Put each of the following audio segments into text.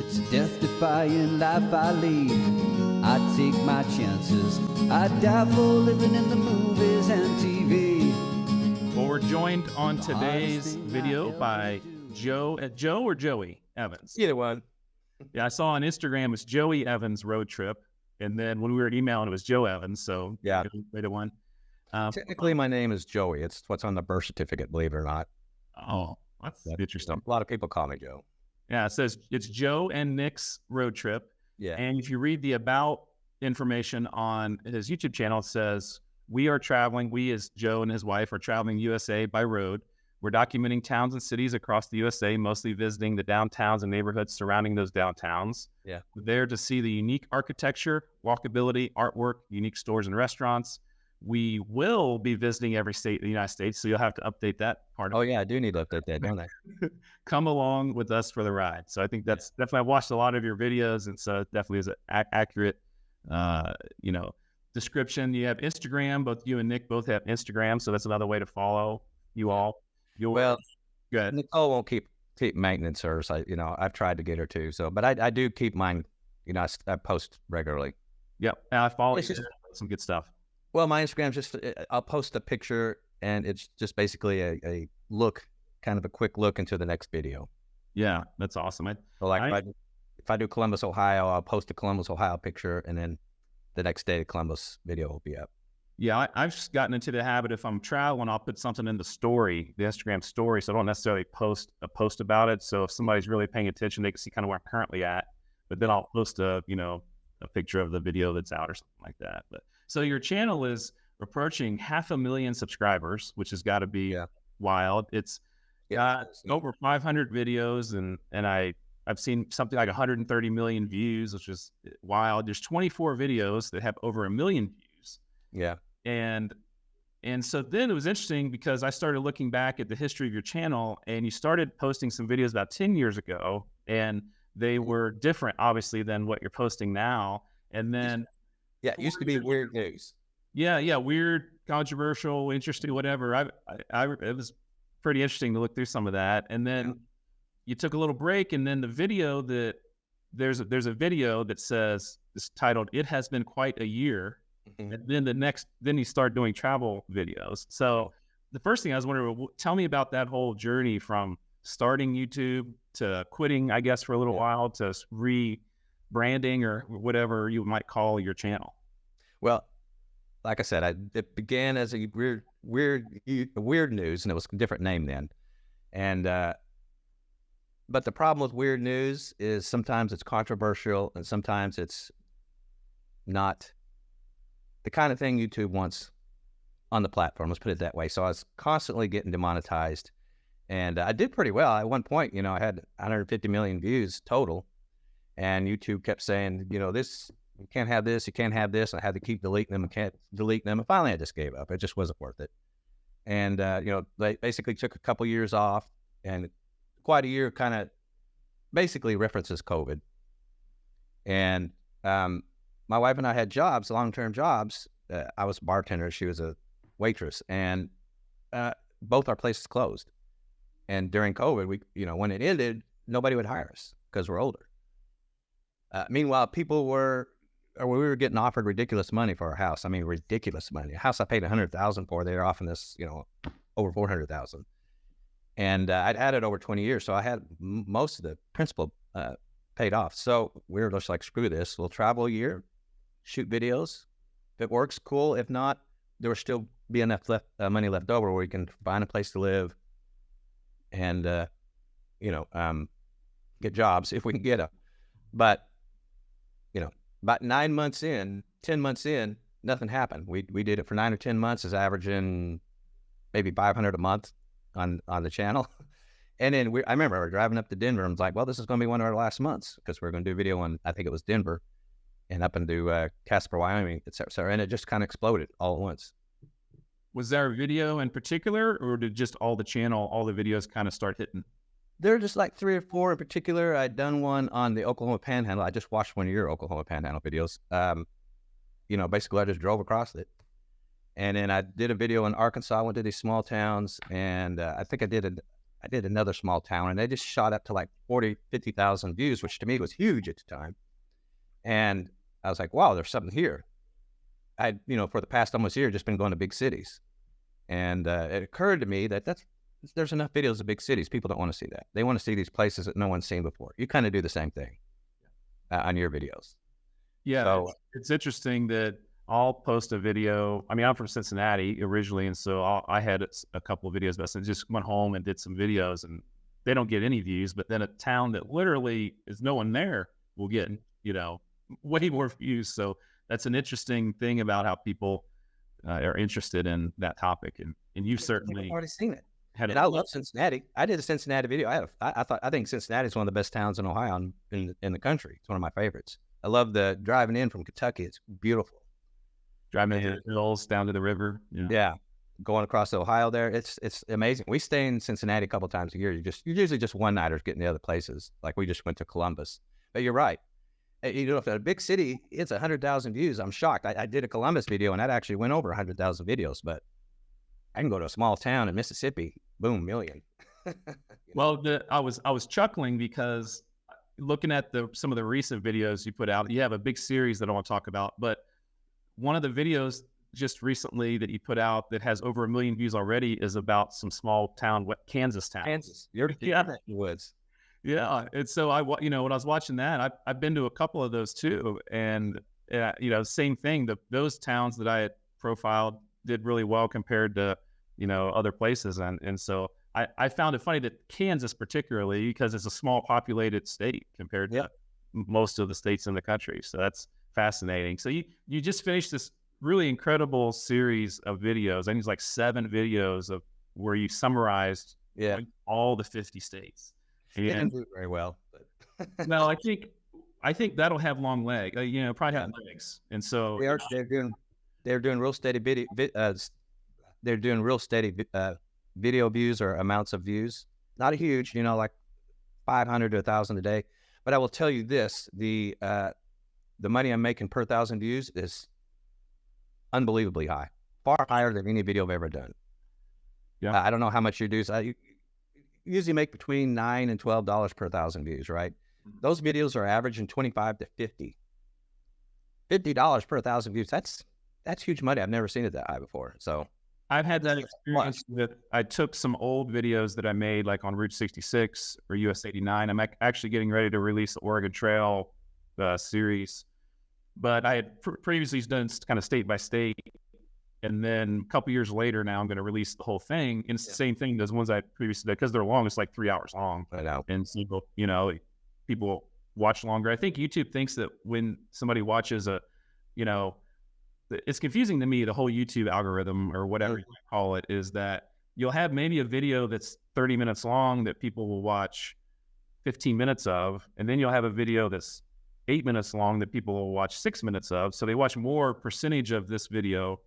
It's a death-defying life I lead. I take my chances. I die for living in the movies and TV. Well, we're joined on today's video by Joe or Joey Evans. Either one. Yeah, I saw on Instagram it's Joey Evans road trip, and then when we were emailing it was Joe Evans. So yeah, way to one. Technically, my name is Joey. It's what's on the birth certificate, believe it or not. Oh, that's interesting. A lot of people call me Joe. Yeah, it says it's Joe and Nick's road trip. Yeah. And if you read the about information on his YouTube channel, it says, we are traveling, we as Joe and his wife are traveling USA by road. We're documenting towns and cities across the USA, mostly visiting the downtowns and neighborhoods surrounding those downtowns. Yeah. We're there to see the unique architecture, walkability, artwork, unique stores and restaurants. We will be visiting every state in the United States, so you'll have to update that part. Oh, yeah, I do need to update that, don't I? Come along with us for the ride. So I think that's definitely, I've watched a lot of your videos, and so it definitely is an accurate, description. You have Instagram, both you and Nick both have Instagram, so that's another way to follow you all. Well, good. Nicole won't keep maintenance hers. I've tried to get her to, but I do keep mine. I post regularly. Yep, I follow some good stuff. Well, my Instagram just, I'll post a picture and it's just basically a look, kind of a quick look into the next video. Yeah, that's awesome. If I do Columbus, Ohio, I'll post a Columbus, Ohio picture, and then the next day the Columbus video will be up. Yeah, I've just gotten into the habit, if I'm traveling, I'll put something in the story, the Instagram story, so I don't necessarily post a post about it. So if somebody's really paying attention, they can see kind of where I'm currently at. But then I'll post a picture of the video that's out or something like that. But so your channel is approaching 500,000 subscribers, which has got to be wild. It's got over 500 videos, and I've seen something like 130 million views, which is wild. There's 24 videos that have over 1 million views. Yeah. And so then it was interesting because I started looking back at the history of your channel, and you started posting some videos about 10 years ago, and they were different, obviously, than what you're posting now. And then it used to be weird news. Yeah, weird, controversial, interesting, whatever. It was pretty interesting to look through some of that. And then you took a little break, and then the video that there's a video that says, it's titled "It Has Been Quite a Year," and then you start doing travel videos. So the first thing I was wondering, tell me about that whole journey from starting YouTube to quitting, I guess, for a little while, to rebranding or whatever you might call your channel. Well, like I said, it began as a weird news, and it was a different name then. And but the problem with weird news is sometimes it's controversial, and sometimes it's not the kind of thing YouTube wants on the platform. Let's put it that way. So I was constantly getting demonetized, and I did pretty well. At one point, I had 150 million views total, and YouTube kept saying, this. You can't have this, you can't have this. I had to keep deleting them and can't delete them. And finally, I just gave up. It just wasn't worth it. And, they basically took a couple years off, and quite a year kind of basically references COVID. And my wife and I had jobs, long-term jobs. I was a bartender. She was a waitress. And both our places closed. And during COVID, when it ended, nobody would hire us because we're older. Meanwhile, we were getting offered ridiculous money for our house. I mean, ridiculous money. A house I paid $100,000 for, they were offering this, over $400,000. And I'd had it over 20 years, so I had most of the principal paid off. So we were just like, screw this. We'll travel a year, shoot videos. If it works, cool. If not, there will still be enough money left over where we can find a place to live and, get jobs if we can get them. But about 9 months in, 10 months in, nothing happened. We did it for 9 or 10 months, is averaging maybe 500 a month on the channel. And then I remember we were driving up to Denver, and I was like, well, this is going to be one of our last months, because we're going to do a video on, I think it was Denver, and up into Casper, Wyoming, et cetera. And it just kind of exploded all at once. Was there a video in particular, or did just all the videos kind of start hitting? There are just like 3 or 4 in particular. I'd done one on the Oklahoma Panhandle. I just watched one of your Oklahoma Panhandle videos. Basically I just drove across it. And then I did a video in Arkansas. I went to these small towns, and I think I did I did another small town, and they just shot up to like 40, 50,000 views, which to me was huge at the time. And I was like, wow, there's something here. For the past almost year, just been going to big cities. And it occurred to me that there's enough videos of big cities. People don't want to see that. They want to see these places that no one's seen before. You kind of do the same thing on your videos. Yeah, So, it's interesting that I'll post a video. I mean, I'm from Cincinnati originally, and so I had a couple of videos, but I just went home and did some videos, and they don't get any views. But then a town that literally is no one there will get, way more views. So that's an interesting thing about how people are interested in that topic, and you've certainly I've already seen it. had. And I love Cincinnati. I did a Cincinnati video. I think Cincinnati is one of the best towns in Ohio in the country. It's one of my favorites. I love the driving in from Kentucky. It's beautiful. Driving into the hills down to the river. Yeah, going across Ohio there. It's amazing. We stay in Cincinnati a couple times a year. You're usually just one-nighters getting to other places. Like we just went to Columbus. But you're right. If a big city, it's 100,000 views. I'm shocked. I did a Columbus video, and that actually went over 100,000 videos. But I can go to a small town in Mississippi, boom, million. Well, I was chuckling because looking at some of the recent videos you put out, you have a big series that I want to talk about. But one of the videos just recently that you put out that has over 1 million views already is about some small town, Kansas town. Kansas, you're in the woods. Yeah, and so when I was watching that, I've been to a couple of those too, and same thing. Those towns that I had profiled did really well compared to other places, and so I found it funny that Kansas particularly, because it's a small populated state compared to most of the states in the country. So that's fascinating. So you just finished this really incredible series of videos. I think it's like 7 videos of where you summarized all the 50 states. And didn't do very well. But. Well, I think that'll have long legs. Probably have legs. And so they're doing real steady video. They're doing real steady video views or amounts of views. Not a huge, like 500 to 1,000 a day. But I will tell you this: the money I'm making per 1,000 views is unbelievably high, far higher than any video I've ever done. Yeah, I don't know how much you do. You usually make between $9 and $12 per 1,000 views, right? Those videos are averaging 25 to 50. $50 per 1,000 views. That's huge money. I've never seen it that high before. So I've had that experience I took some old videos that I made like on Route 66 or US 89. I'm actually getting ready to release the Oregon Trail series, but I had previously done kind of state by state. And then a couple years later, now I'm going to release the whole thing. And it's the same thing as ones I previously did, because they're long. It's like 3 hours long. I know. And so, people watch longer. I think YouTube thinks that when somebody watches it's confusing to me, the whole YouTube algorithm or whatever you call it, is that you'll have maybe a video that's 30 minutes long that people will watch 15 minutes of, and then you'll have a video that's 8 minutes long that people will watch 6 minutes of. So they watch more percentage of this video,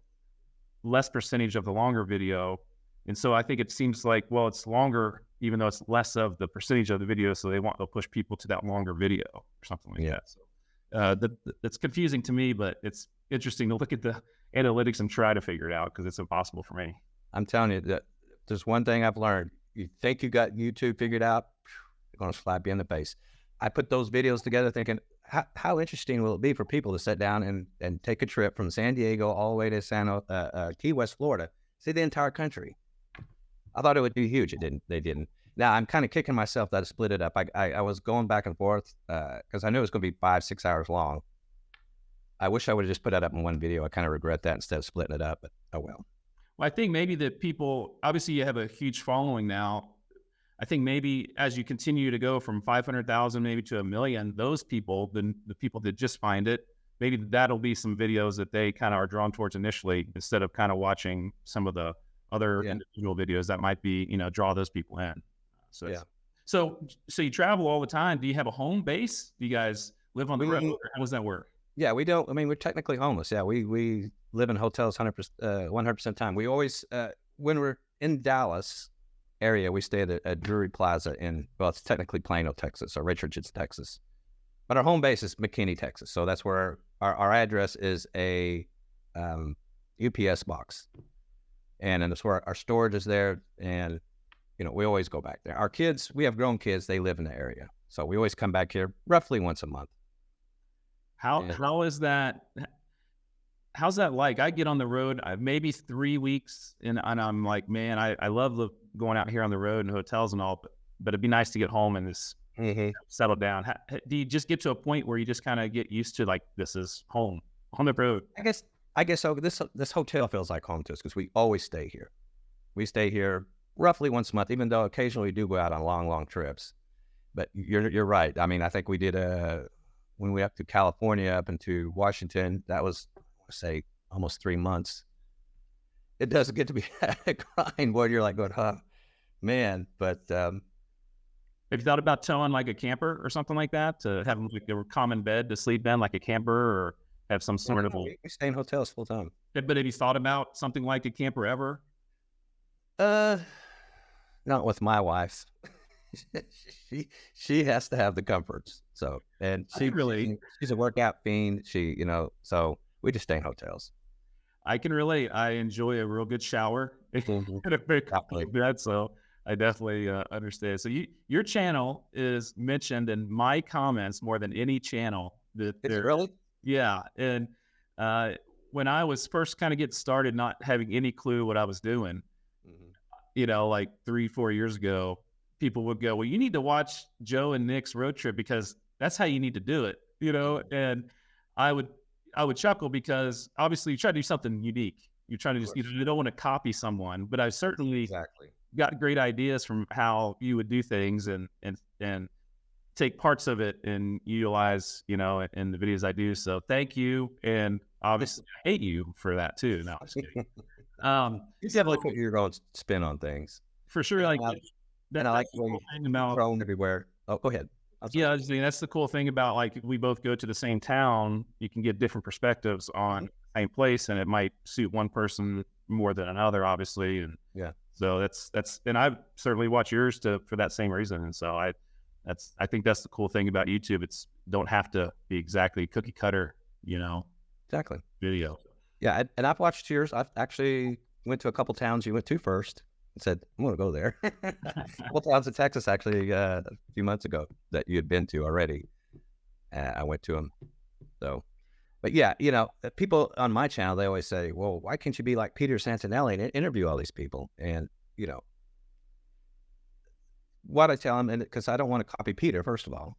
less percentage of the longer video. And so I think it seems like, well, it's longer, even though it's less of the percentage of the video. So they'll push people to that longer video or something like that. So that's confusing to me, but it's interesting to look at the analytics and try to figure it out, because it's impossible for me. I'm telling you that there's one thing I've learned. You think you got YouTube figured out, they're going to slap you in the face. I put those videos together thinking, how interesting will it be for people to sit down and take a trip from San Diego all the way to Key West, Florida, see the entire country. I thought it would be huge. They didn't. Now I'm kind of kicking myself that I split it up. I was going back and forth because I knew it was going to be 5-6 hours long. I wish I would have just put that up in one video. I kind of regret that instead of splitting it up, but oh well. Well, I think maybe that people, obviously you have a huge following now. I think maybe as you continue to go from 500,000 maybe to 1 million, those people, the people that just find it, maybe that'll be some videos that they kind of are drawn towards initially, instead of kind of watching some of the other individual videos that might be, draw those people in. So you travel all the time. Do you have a home base? Do you guys live on the road? How does that work? Yeah, we don't. I mean, we're technically homeless. Yeah, we live in hotels 100% of the time. We always, when we're in Dallas area, we stay at Drury Plaza it's technically Plano, Texas, or Richardson, Texas. But our home base is McKinney, Texas. So that's where our address is a UPS box. And that's where our storage is there. And, we always go back there. Our kids, we have grown kids, they live in the area. So we always come back here roughly once a month. How is that? How's that like? I get on the road maybe 3 weeks, and I'm like, man, I love going out here on the road and hotels and all, but it'd be nice to get home and just settle down. Do you just get to a point where you just kind of get used to like, this is home on the road? I guess so. This hotel feels like home to us because we always stay here. We stay here roughly once a month, even though occasionally we do go out on long trips. But you're right. I mean, I think we did when we up to California, up into Washington, that was, I want to say, almost 3 months. It doesn't get to be a grind where you're like going, man. But have you thought about towing like a camper or something like that to have like a common bed to sleep in, like a camper, or have some sort of? We stay in hotels full time. But have you thought about something like a camper ever? Not with my wife. she has to have the comforts. So, and she's a workout fiend. So we just stay in hotels. I can relate. I enjoy a real good shower and a very comfortable bed. So I definitely understand. So your channel is mentioned in my comments more than any channel. Is it really? Yeah. And when I was first kind of getting started, not having any clue what I was doing, like 3-4 years ago, people would go, well, you need to watch Joe and Nick's road trip because that's how you need to do it, and I would chuckle because obviously you try to do something unique. You're trying to just, you don't want to copy someone, but I certainly got great ideas from how you would do things and take parts of it and utilize, in the videos I do. So thank you. And obviously I hate you for that too. No, I'm just kidding. You definitely put your own spin on things. For sure. Like, and I like the way you're thrown everywhere. Oh, go ahead. Yeah, that's the cool thing about, like, we both go to the same town. You can get different perspectives on the same place, and it might suit one person more than another, obviously. And so that's, and I certainly watch yours for that same reason. And so I think that's the cool thing about YouTube. It's don't have to be exactly cookie cutter, exactly video. Yeah, and I've watched yours. I've actually went to a couple towns you went to first and said, I'm going to go there. A couple towns in Texas, actually, a few months ago that you had been to already. I went to them. So, but yeah, people on my channel, they always say, well, why can't you be like Peter Santinelli and interview all these people? And, what I tell them, and because I don't want to copy Peter, first of all,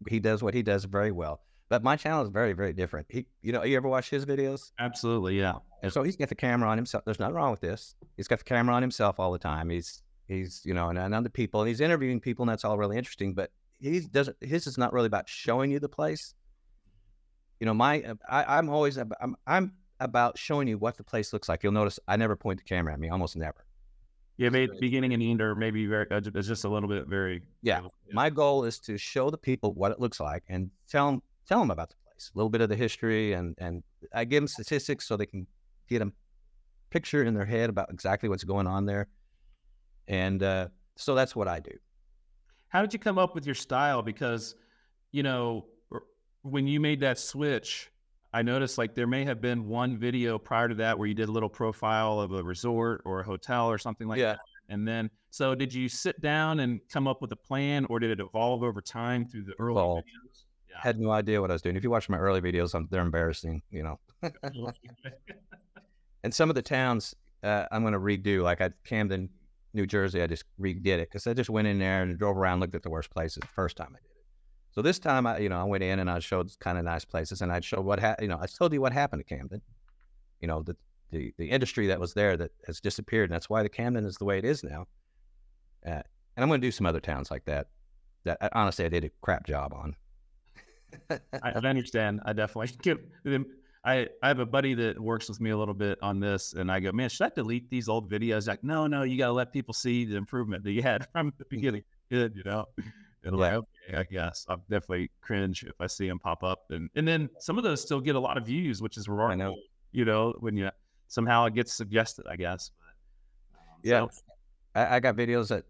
he does what he does very well. But my channel is very, very different. You ever watch his videos? Absolutely, yeah. And so he's got the camera on himself. There's nothing wrong with this. He's got the camera on himself all the time. He's and other people, and he's interviewing people, and that's all really interesting. But his is not really about showing you the place. I'm about showing you what the place looks like. You'll notice I never point the camera at me, almost never. Yeah, maybe beginning and end, or maybe it's just a little bit very. Yeah. My goal is to show the people what it looks like and tell them about the place, a little bit of the history, and I give them statistics so they can get a picture in their head about exactly what's going on there. And so that's what I do. How did you come up with your style? Because, when you made that switch, I noticed like there may have been one video prior to that where you did a little profile of a resort or a hotel or something like that. And then, so did you sit down and come up with a plan, or did it evolve over time through the early videos? Yeah. Had no idea what I was doing. If you watch my early videos, they're embarrassing, And some of the towns I'm going to redo, like Camden, New Jersey, I just redid it because I just went in there and drove around, looked at the worst places the first time I did it. So this time, I went in and I showed kind of nice places, and I showed I told you what happened to Camden. The industry that was there that has disappeared, and that's why the Camden is the way it is now. And I'm going to do some other towns like that honestly I did a crap job on. I understand. I definitely get them. I have a buddy that works with me a little bit on this, and I go, man, should I delete these old videos? Like, no, you got to let people see the improvement that you had from the beginning. Good, And like, okay, I guess I'll definitely cringe if I see them pop up, and then some of those still get a lot of views, which is remarkable. I know. When somehow it gets suggested, I guess. But, so. I got videos that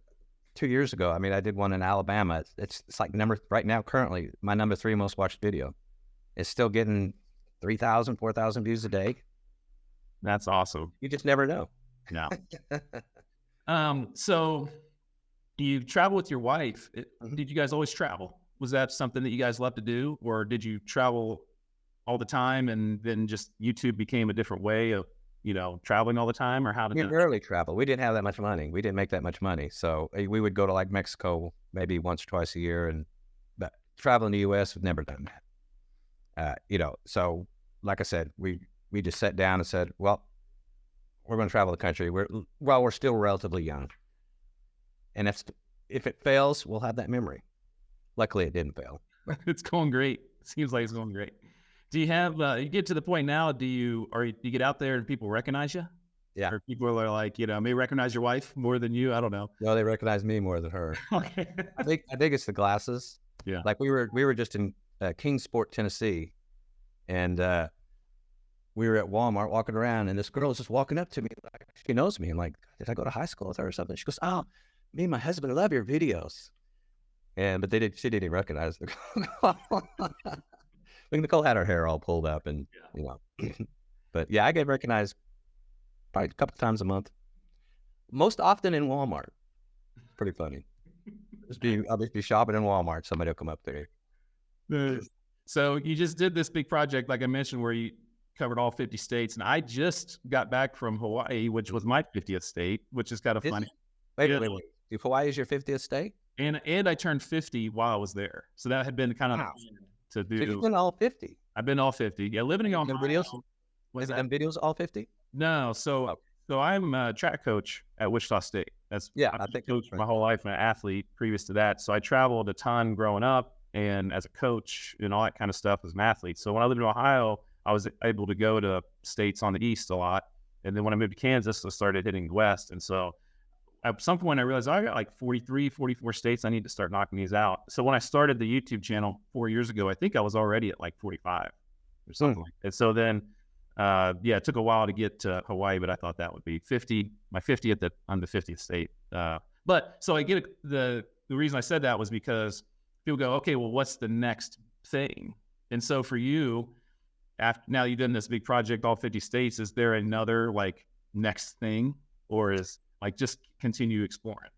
2 years ago. I mean, I did one in Alabama. It's like right now, currently, my number 3 most watched video. It's still getting 3,000, 4,000 views a day. That's awesome. You just never know. No. So You travel with your wife. Did you guys always travel? Was that something that you guys love to do, or did you travel all the time and then just YouTube became a different way of, traveling all the time, or how did We that? rarely travel. We didn't have that much money. We didn't make that much money. So we would go to like Mexico maybe once or twice a year, but traveling the U.S. we've never done that. So like I said, we just sat down and said, well, we're going to travel the country. We're still relatively young, and if it fails, we'll have that memory. Luckily, it didn't fail. It's going great. Seems like it's going great. Do you have, you get to the point now, do you get out there and people recognize you? Yeah. Or people are like, may recognize your wife more than you? I don't know. No, they recognize me more than her. Okay. I think it's the glasses. Yeah. Like we were just in Kingsport, Tennessee, and we were at Walmart walking around, and this girl was just walking up to me like she knows me. I'm like, did I go to high school with her or something? She goes, "Oh, me and my husband love your videos." But she didn't recognize the Nicole had her hair all pulled up, and but yeah, I get recognized probably a couple times a month. Most often in Walmart. Pretty funny. I'll just be shopping in Walmart. Somebody will come up there. So you just did this big project, like I mentioned, where you covered all 50 states, and I just got back from Hawaii, which was my 50th state, which is kind of funny. Wait. If Hawaii is your 50th state? And I turned 50 while I was there. So that had been kind of to do. So you've been all 50? I've been all 50. Yeah, living on videos. Was that videos all 50? No, so I'm a track coach at Wichita State. I think coached my whole life, an athlete previous to that. So I traveled a ton growing up, and as a coach and all that kind of stuff as an athlete. So when I lived in Ohio, I was able to go to states on the east a lot. And then when I moved to Kansas, I started hitting the west. And so at some point I realized I got like 43, 44 states. I need to start knocking these out. So when I started the YouTube channel 4 years ago, I think I was already at like 45 or something like that. And so then, it took a while to get to Hawaii, but I thought that would be 50, my 50th, I'm the 50th state. But so I get the reason I said that was because people go, okay, well, what's the next thing? And so for you, now you've done this big project, all 50 states, is there another like next thing, or is like just continue exploring?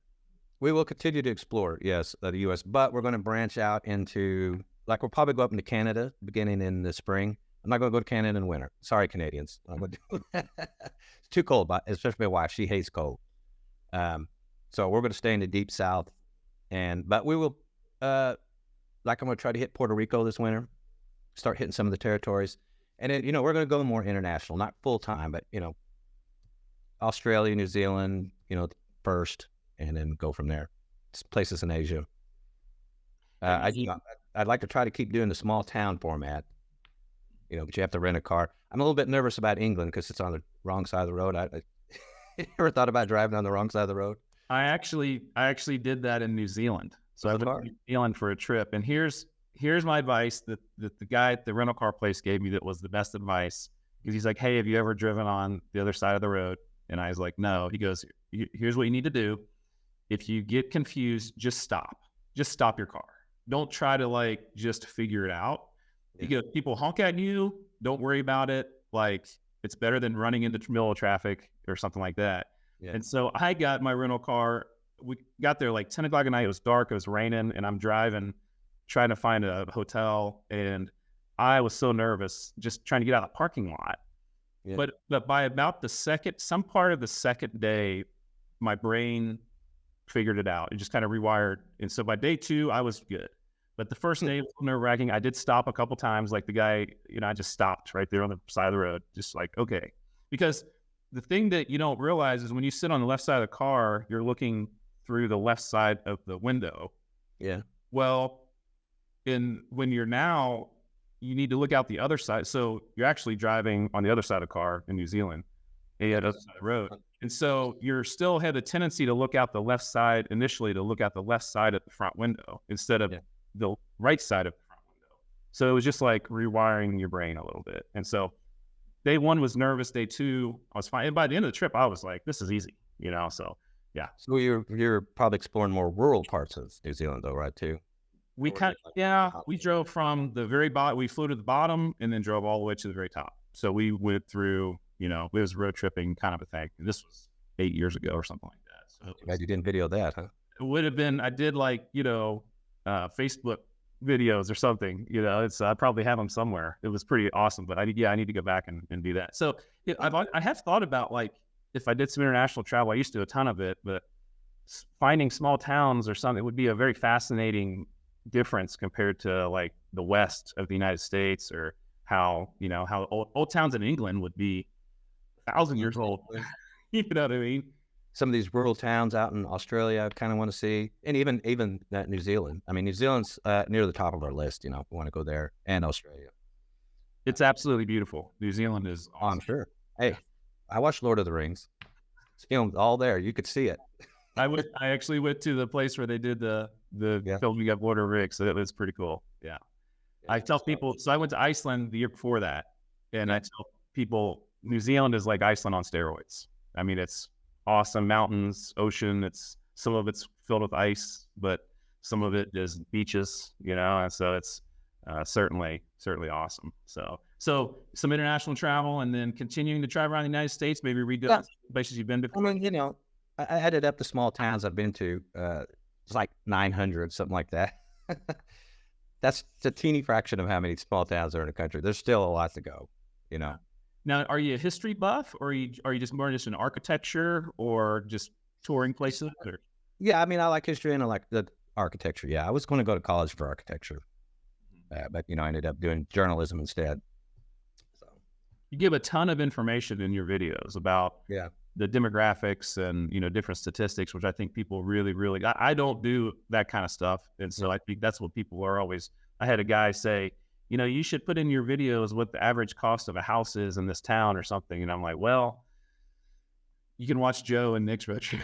We will continue to explore, yes, the U.S., but we're going to branch out into, like, we'll probably go up into Canada beginning in the spring. I'm not going to go to Canada in winter. Sorry, Canadians. It's too cold, especially my wife. She hates cold. So we're going to stay in the deep south, but we will, I'm going to try to hit Puerto Rico this winter, start hitting some of the territories. And then, we're going to go more international, not full time, but, Australia, New Zealand, first, and then go from there. It's places in Asia. I'd like to try to keep doing the small town format, but you have to rent a car. I'm a little bit nervous about England because it's on the wrong side of the road. I ever thought about driving on the wrong side of the road? I actually did that in New Zealand. So I went to New Zealand for a trip, and here's my advice that the guy at the rental car place gave me that was the best advice, because he's like, hey, have you ever driven on the other side of the road? And I was like, no. He goes, here's what you need to do. If you get confused, just stop your car. Don't try to just figure it out. Yeah. He goes, people honk at you, don't worry about it. Like, it's better than running into the middle of traffic or something like that. Yeah. And so I got my rental car. We got there like 10 o'clock at night. It was dark. It was raining, and I'm driving, trying to find a hotel. And I was so nervous just trying to get out of the parking lot. Yeah. But by about some part of the second day, my brain figured it out. It just kind of rewired. And so by day 2, I was good. But the first day was nerve-wracking. I did stop a couple times, like the guy, I just stopped right there on the side of the road, just like, okay. Because the thing that you don't realize is when you sit on the left side of the car, you're looking through the left side of the window. Yeah. Well, when you're now, you need to look out the other side. So you're actually driving on the other side of the car in New Zealand, and the other side of the road. And so you're still had a tendency to look out the left side initially, to look out the left side of the front window instead of the right side of the front window. So it was just like rewiring your brain a little bit. And so day 1 was nervous. Day 2, I was fine. And by the end of the trip, I was like, this is easy, so yeah. So you're probably exploring more rural parts of New Zealand though, right, too? We we drove from the very bottom, we flew to the bottom and then drove all the way to the very top. So we went through, it was road tripping kind of a thing. This was 8 years ago or something like that. So glad you didn't video that, huh? would have been, I did like, Facebook videos or something, I probably have them somewhere. It was pretty awesome, but I need to go back and do that. So I have thought about, like, if I did some international travel, I used to do a ton of it, but finding small towns or something would be a very fascinating difference compared to like the West of the United States, or how old towns in England would be 1,000 years old. You know what I mean? Some of these rural towns out in Australia, I kind of want to see, and even that New Zealand. I mean, New Zealand's near the top of our list. If we want to go there, and Australia. It's absolutely beautiful. New Zealand is awesome. Oh, I'm sure. Hey, I watched Lord of the Rings. It's filmed all there. You could see it. I actually went to the place where they did the filming of Lord of the Rings, so it was pretty cool. Yeah. I tell people, so I went to Iceland the year before that, and I tell people New Zealand is like Iceland on steroids. I mean, it's awesome mountains, ocean. Some of it's filled with ice, but some of it is beaches, and so it's certainly awesome. So some international travel, and then continuing to travel around the United States, maybe read the places you've been before. I mean, I added up the small towns I've been to. It's like 900, something like that. That's a teeny fraction of how many small towns are in the country. There's still a lot to go, Now, are you a history buff, or are you just more just an architecture, or just touring places? Or? Yeah, I mean, I like history and I like the architecture. Yeah, I was going to go to college for architecture, but I ended up doing journalism instead. So you give a ton of information in your videos about the demographics and different statistics, which I think people really, really. I don't do that kind of stuff, and so I think that's what people are always. I had a guy say, you should put in your videos what the average cost of a house is in this town or something. And I'm like, well, you can watch Joe and Nick's retro.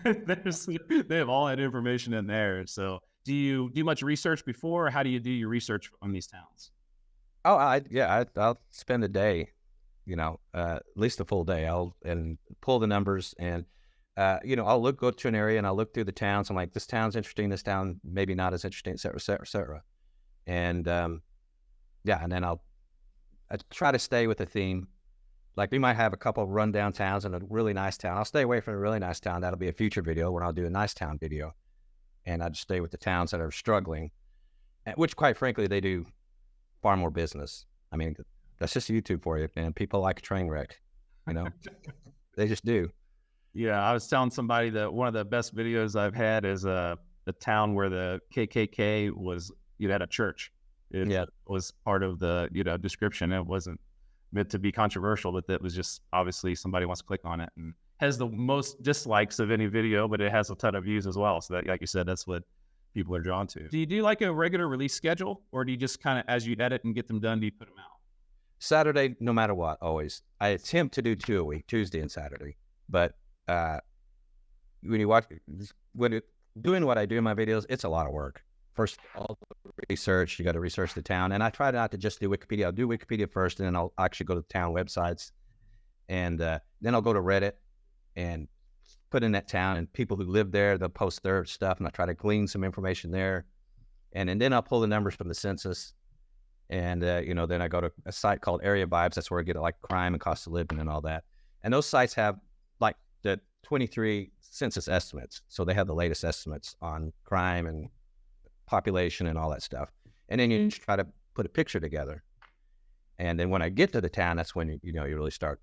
They have all that information in there. So do you do much research before, or how do you do your research on these towns? Oh, I'll spend a day, at least a full day. I'll pull the numbers and, I'll go to an area and I'll look through the towns. I'm like, this town's interesting. This town, maybe not as interesting, et cetera, et cetera, et cetera. And, and then I try to stay with the theme. Like, we might have a couple of rundown towns and a really nice town. I'll stay away from a really nice town. That'll be a future video where I'll do a nice town video. And I just stay with the towns that are struggling, which, quite frankly, they do far more business. I mean, that's just YouTube for you, man. People like a train wreck, They just do. Yeah, I was telling somebody that one of the best videos I've had is the town where the KKK was, at a church. It was part of the, description. It wasn't meant to be controversial, but that was just obviously somebody wants to click on it, and has the most dislikes of any video, but it has a ton of views as well. So that, like you said, that's what people are drawn to. Do you do like a regular release schedule, or do you just kind of, as you edit and get them done, do you put them out? Saturday, no matter what, always. I attempt to do 2 a week, Tuesday and Saturday. But doing what I do in my videos, it's a lot of work. First, all the research, you got to research the town. And I try not to just do Wikipedia. I'll do Wikipedia first, and then I'll actually go to the town websites. And then I'll go to Reddit and put in that town, and people who live there, they'll post their stuff, and I try to glean some information there. And then I'll pull the numbers from the census. And, then I go to a site called Area Vibes. That's where I get like crime and cost of living and all that. And those sites have like the 23 census estimates. So they have the latest estimates on crime and population and all that stuff. And then you just try to put a picture together. And then when I get to the town, that's when you really start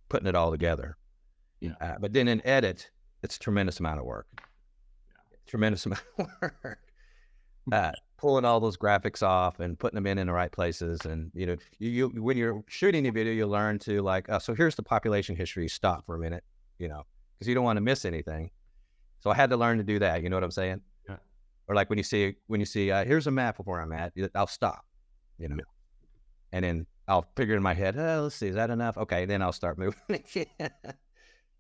putting it all together. Yeah. But then in edit, it's a tremendous amount of work. Tremendous amount of work. Pulling all those graphics off and putting them in the right places. And, you when you're shooting a video, you learn to like, so here's the population history. Stop for a minute, because you don't want to miss anything. So I had to learn to do that. You know what I'm saying? Yeah. Or like when you see, here's a map of where I'm at, I'll stop, and then I'll figure in my head, let's see, is that enough? Okay. Then I'll start moving.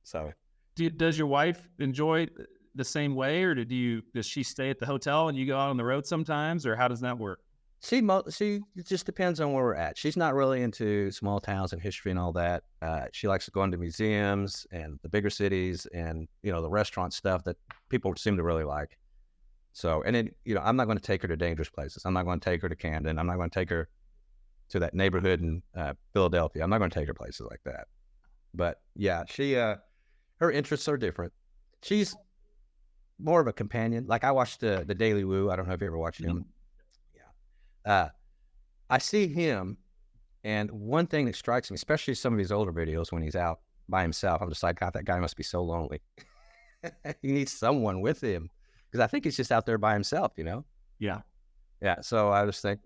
So does your wife enjoy the same way, or does she stay at the hotel and you go out on the road sometimes, or how does that work? She it just depends on where we're at. She's not really into small towns and history and all that. She likes to go into museums and the bigger cities and, the restaurant stuff that people seem to really like. So, and then, I'm not going to take her to dangerous places. I'm not going to take her to Camden. I'm not going to take her to that neighborhood in Philadelphia. I'm not going to take her places like that. But yeah, she, her interests are different. She's more of a companion. Like I watched the Daily Woo. I don't know if you ever watched him. Yeah. I see him, and one thing that strikes me, especially some of his older videos when he's out by himself, I'm just like, God, that guy must be so lonely. He needs someone with him, because I think he's just out there by himself, you know? Yeah. Yeah. So I just think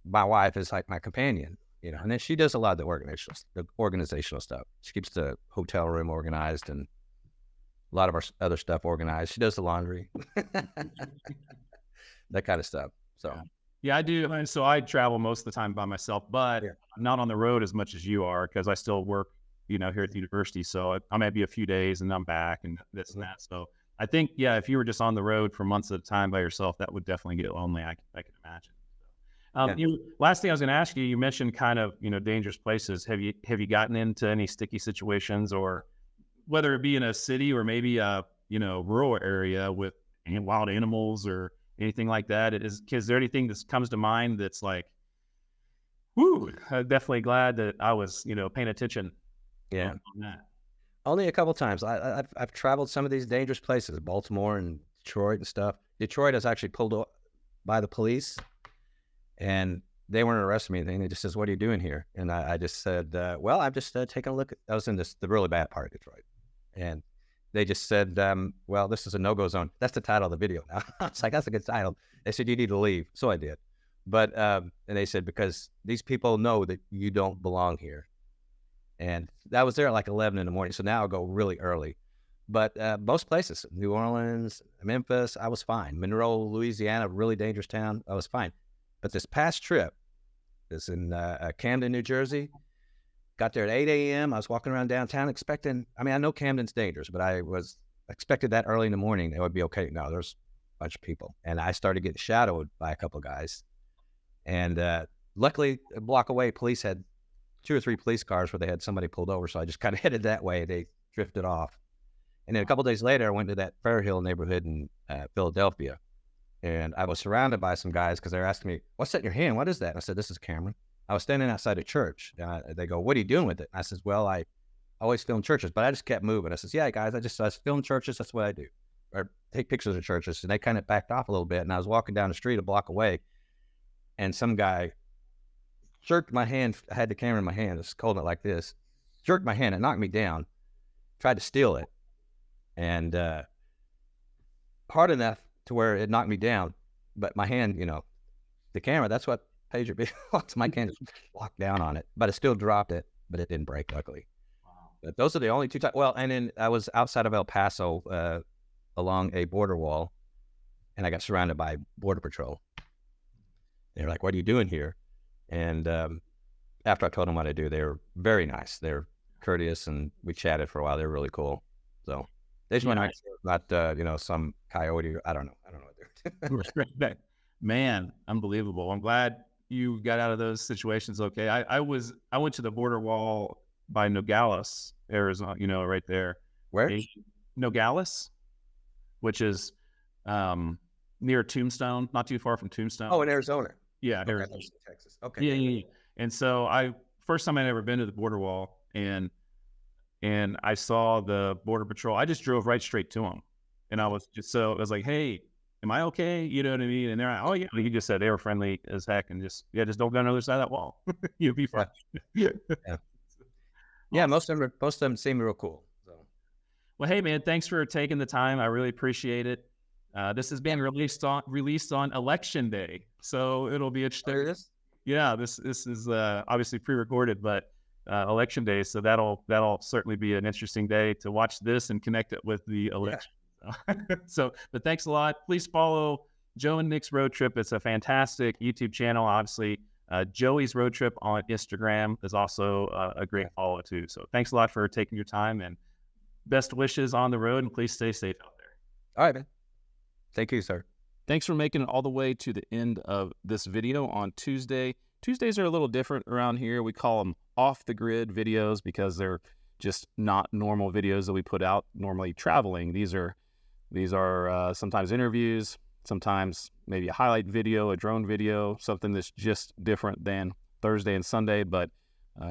my wife is like my companion, you know, and then she does a lot of the organizational stuff. She keeps the hotel room organized and a lot of our other stuff organized. She does the laundry, that kind of stuff. So. Yeah, I do. And so I travel most of the time by myself, but Yeah. I'm not on the road as much as you are because I still work, you know, here at the university. So I might be a few days and I'm back and this and that. So I think, yeah, if you were just on the road for months at a time by yourself, that would definitely get lonely. I can imagine. Last thing I was going to ask you, you mentioned kind of, you know, dangerous places. Have you gotten into any sticky situations, or whether it be in a city or maybe a, you know, rural area with wild animals or anything like that? Is there anything that comes to mind that's like, whoo, I'm definitely glad that I was, you know, paying attention on that. Only a couple times. I've traveled some of these dangerous places, Baltimore and Detroit and stuff. Detroit, I was actually pulled by the police, and they weren't arresting me or anything. They just says, "What are you doing here?" And I just said, "Well, I'm just taking a look." I was in the really bad part of Detroit, and they just said, "Well, this is a no-go zone." That's the title of the video now. I was like, "That's a good title." They said, "You need to leave," so I did. But and they said, because these people know that you don't belong here. And that was there at like 11 in the morning. So now I'll go really early. But most places, New Orleans, Memphis, I was fine. Monroe, Louisiana, really dangerous town, I was fine. But this past trip is in Camden, New Jersey. Got there at 8 a.m. I was walking around downtown expecting, I mean, I know Camden's dangerous, but I was expected that early in the morning it would be okay. No, there's a bunch of people. And I started getting shadowed by a couple of guys. And luckily, a block away, police had 2 or 3 police cars where they had somebody pulled over. So I just kind of headed that way. They drifted off. And then a couple of days later, I went to that Fair Hill neighborhood in Philadelphia. And I was surrounded by some guys because they were asking me, "What's that in your hand? What is that?" And I said, "This is a camera." I was standing outside a church. And they go, "What are you doing with it?" And I says, "Well, I always film churches." But I just kept moving. I says, "Yeah, guys, I film churches. That's what I do. Or take pictures of churches." And they kind of backed off a little bit. And I was walking down the street a block away. And some guy jerked my hand. I had the camera in my hand. I was holding it like this. Jerked my hand. It knocked me down. Tried to steal it. And hard enough to where it knocked me down. But my hand, you know, the camera, that's what pays your bills. My hand just locked down on it. But I still dropped it. But it didn't break, luckily. Wow. But those are the only 2 times. Well, and then I was outside of El Paso along a border wall. And I got surrounded by Border Patrol. They're like, "What are you doing here?" And after I told them what I do, they were very nice. They're courteous, and we chatted for a while. They were really cool. So they just went not you know, some coyote. I don't know what they're doing. Man, unbelievable. I'm glad you got out of those situations okay. I went to the border wall by Nogales, Arizona, you know, right there. Where? Nogales, which is near Tombstone, not too far from Tombstone. Oh, in Arizona. Yeah, okay, Arizona. Texas. Okay. Yeah. And so first time I'd ever been to the border wall, and I saw the Border Patrol. I just drove right straight to them, and I was like, "Hey, am I okay?" You know what I mean? And they're like, "Oh yeah." He just said they were friendly as heck, and just don't go on the other side of that wall. You'll be fine. Yeah. Yeah, most of them seem real cool. So. Well, hey man, thanks for taking the time. I really appreciate it. This is being released on Election Day, so it'll be interesting. There it is? Yeah, this is obviously pre-recorded, but Election Day, so that'll certainly be an interesting day to watch this and connect it with the election. Yeah. But thanks a lot. Please follow Joe and Nick's Road Trip. It's a fantastic YouTube channel. Obviously, Joey's Road Trip on Instagram is also a great follow too. So thanks a lot for taking your time, and best wishes on the road, and please stay safe out there. All right, man. Thank you, sir. Thanks for making it all the way to the end of this video on Tuesday. Tuesdays are a little different around here. We call them off-the-grid videos because they're just not normal videos that we put out normally traveling. These are sometimes interviews, sometimes maybe a highlight video, a drone video, something that's just different than Thursday and Sunday, but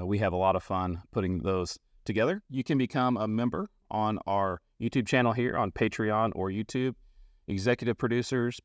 we have a lot of fun putting those together. You can become a member on our YouTube channel here on Patreon or YouTube. Executive producers,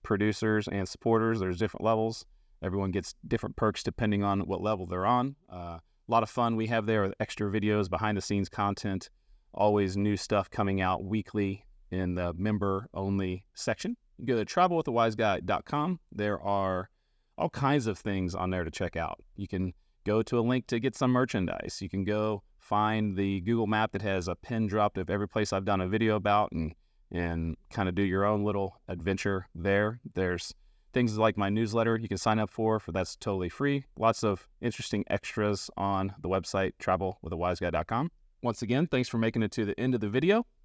and supporters. There's different levels. Everyone gets different perks depending on what level they're on. A lot of fun we have there with extra videos, behind-the-scenes content, always new stuff coming out weekly in the member-only section. You go to travelwiththewiseguy.com. There are all kinds of things on there to check out. You can go to a link to get some merchandise. You can go find the Google map that has a pin dropped of every place I've done a video about and kind of do your own little adventure there. There's things like my newsletter you can sign up for that's totally free. Lots of interesting extras on the website, travelwiththewiseguy.com. Once again, thanks for making it to the end of the video.